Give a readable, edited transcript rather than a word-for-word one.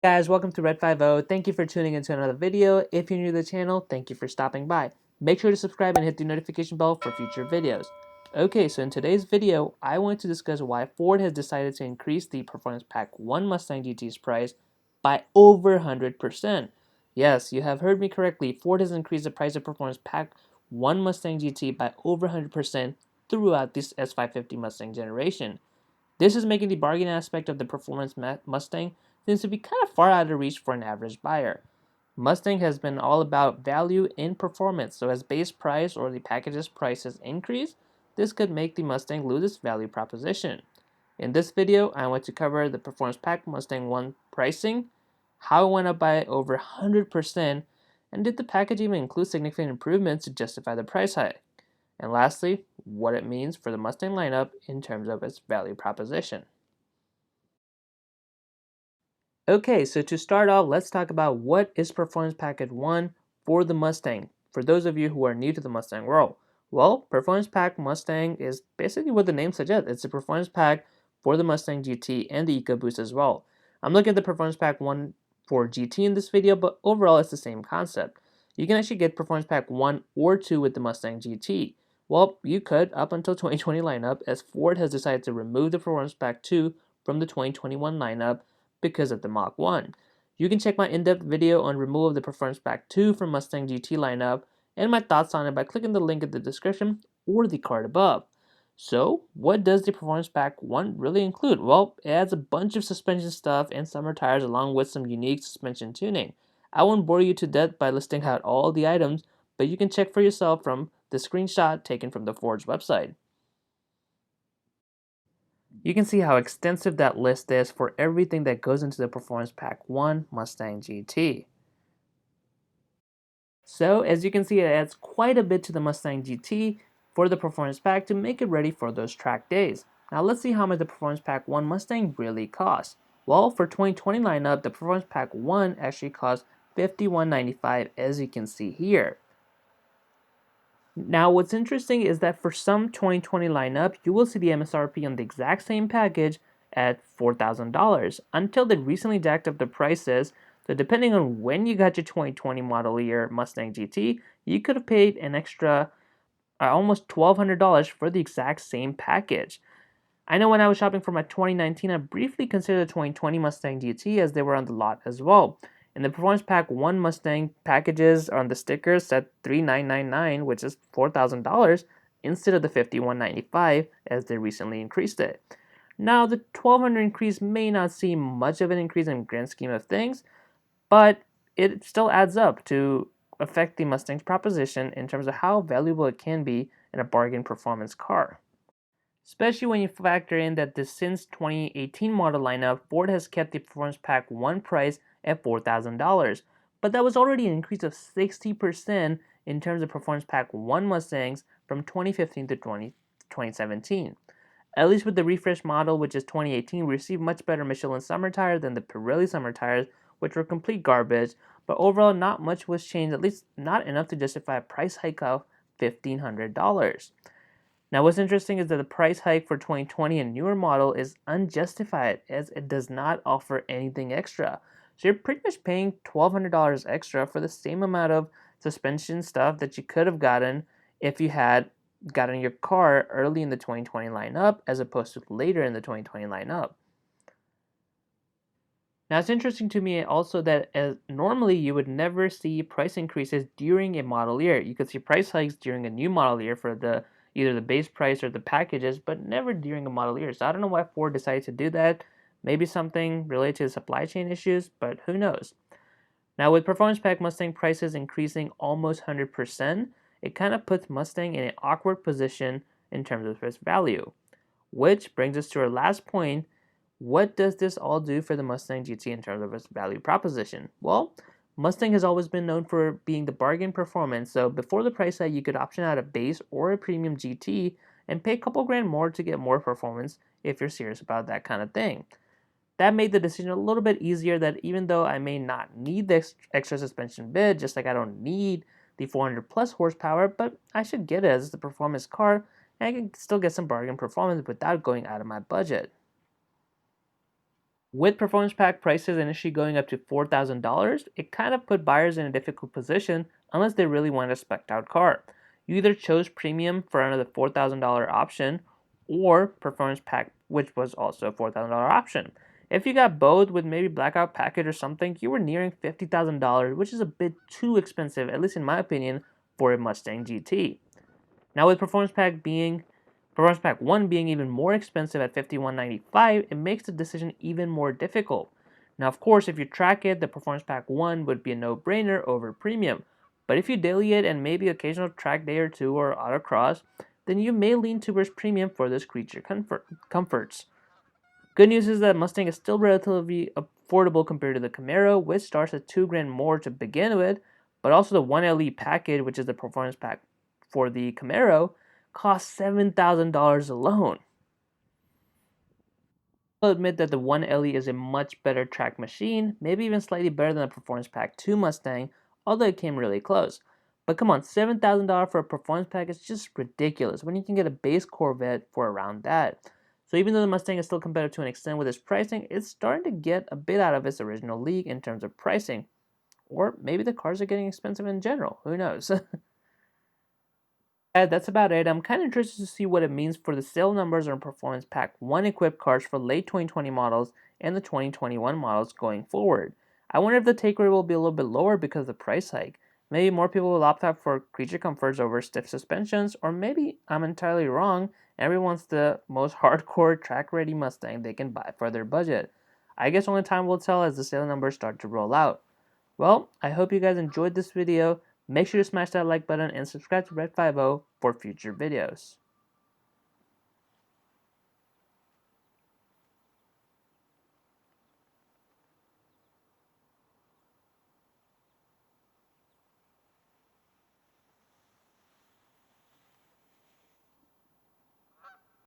Guys, welcome to Red50. Thank you for tuning into another video. If you're new to the channel, thank you for stopping by. Make sure to subscribe and hit the notification bell for future videos. Okay, so in today's video, I want to discuss why Ford has decided to increase the Performance Pack 1 Mustang GT's price by over 100%. Yes, you have heard me correctly. Ford has increased the price of Performance Pack 1 Mustang GT by over 100% throughout this S550 Mustang generation. This is making the bargain aspect of the performance Mustang seems to be kind of far out of reach for an average buyer. Mustang has been all about value in performance, so as base price or the package's prices increase, this could make the Mustang lose its value proposition. In this video, I want to cover the Performance Pack Mustang 1 pricing, how it went up by over 100%, and did the package even include significant improvements to justify the price hike? And lastly, what it means for the Mustang lineup in terms of its value proposition. Okay, so to start off, let's talk about what is Performance Package 1 for the Mustang, for those of you who are new to the Mustang world. Well, Performance Pack Mustang is basically what the name suggests. It's a Performance Pack for the Mustang GT and the EcoBoost as well. I'm looking at the Performance Pack 1 for GT in this video, but overall it's the same concept. You can actually get Performance Pack 1 or 2 with the Mustang GT. Well, you could up until 2020 lineup, as Ford has decided to remove the Performance Pack 2 from the 2021 lineup because of the Mach 1. You can check my in-depth video on removal of the Performance Pack 2 from Mustang GT lineup and my thoughts on it by clicking the link in the description or the card above. So, what does the Performance Pack 1 really include? Well, it adds a bunch of suspension stuff and summer tires along with some unique suspension tuning. I won't bore you to death by listing out all the items, but you can check for yourself from the screenshot taken from the Ford's website. You can see how extensive that list is for everything that goes into the Performance Pack 1 Mustang GT. So as you can see, it adds quite a bit to the Mustang GT for the Performance Pack to make it ready for those track days. Now let's see how much the Performance Pack 1 Mustang really costs. Well, for 2020 lineup, the Performance Pack 1 actually costs $51.95, as you can see here. Now, what's interesting is that for some 2020 lineup, you will see the MSRP on the exact same package at $4,000 until they recently jacked up the prices. So depending on when you got your 2020 model year Mustang GT, you could have paid an extra almost $1,200 for the exact same package. I know when I was shopping for my 2019, I briefly considered the 2020 Mustang GT as they were on the lot as well. And the Performance Pack 1 Mustang packages on the stickers at $3,999, which is $4,000, instead of the $5,195 as they recently increased it. Now, the $1,200 increase may not seem much of an increase in the grand scheme of things, but it still adds up to affect the Mustang's proposition in terms of how valuable it can be in a bargain performance car. Especially when you factor in that the since 2018 model lineup, Ford has kept the Performance Pack 1 price at $4,000, but that was already an increase of 60% in terms of Performance Pack 1 Mustangs from 2015 to 2017. At least with the refresh model, which is 2018, we received much better Michelin summer tires than the Pirelli summer tires, which were complete garbage, but overall not much was changed, at least not enough to justify a price hike of $1,500. Now, what's interesting is that the price hike for 2020 and newer model is unjustified as it does not offer anything extra. So you're pretty much paying $1,200 extra for the same amount of suspension stuff that you could have gotten if you had gotten your car early in the 2020 lineup as opposed to later in the 2020 lineup. Now, it's interesting to me also that normally you would never see price increases during a model year. You could see price hikes during a new model year for either the base price or the packages, but never during a model year. So I don't know why Ford decided to do that. Maybe something related to supply chain issues, but who knows? Now, with Performance Pack Mustang prices increasing almost 100%, it kind of puts Mustang in an awkward position in terms of its value. Which brings us to our last point. What does this all do for the Mustang GT in terms of its value proposition? Well, Mustang has always been known for being the bargain performance, so before the price tag, you could option out a base or a premium GT and pay a couple grand more to get more performance if you're serious about that kind of thing. That made the decision a little bit easier that even though I may not need the extra suspension bit, just like I don't need the 400 plus horsepower, but I should get it as the performance car and I can still get some bargain performance without going out of my budget. With performance pack prices initially going up to $4,000, it kind of put buyers in a difficult position unless they really wanted a spec'd out car. You either chose premium for another $4,000 option or performance pack, which was also a $4,000 option. If you got both with maybe blackout package or something, you were nearing $50,000, which is a bit too expensive, at least in my opinion, for a Mustang GT. Now with Performance Pack 1 being even more expensive at $51.95, it makes the decision even more difficult. Now of course, if you track it, the Performance Pack 1 would be a no-brainer over premium. But if you daily it and maybe occasional track day or two or autocross, then you may lean towards premium for those creature comforts. Good news is that Mustang is still relatively affordable compared to the Camaro, which starts at $2,000 more to begin with, but also the 1LE package, which is the performance pack for the Camaro, costs $7,000 alone. I'll admit that the 1LE is a much better track machine, maybe even slightly better than the Performance Pack 2 Mustang, although it came really close. But come on, $7,000 for a performance pack is just ridiculous when you can get a base Corvette for around that. So even though the Mustang is still competitive to an extent with its pricing, it's starting to get a bit out of its original league in terms of pricing. Or maybe the cars are getting expensive in general, who knows? Yeah, that's about it. I'm kind of interested to see what it means for the sale numbers on Performance Pack 1 equipped cars for late 2020 models and the 2021 models going forward. I wonder if the take rate will be a little bit lower because of the price hike. Maybe more people will opt out for creature comforts over stiff suspensions, or maybe I'm entirely wrong. Everyone wants the most hardcore track ready Mustang they can buy for their budget. I guess only time will tell as the sale numbers start to roll out. Well, I hope you guys enjoyed this video. Make sure to smash that like button and subscribe to Red 50 for future videos.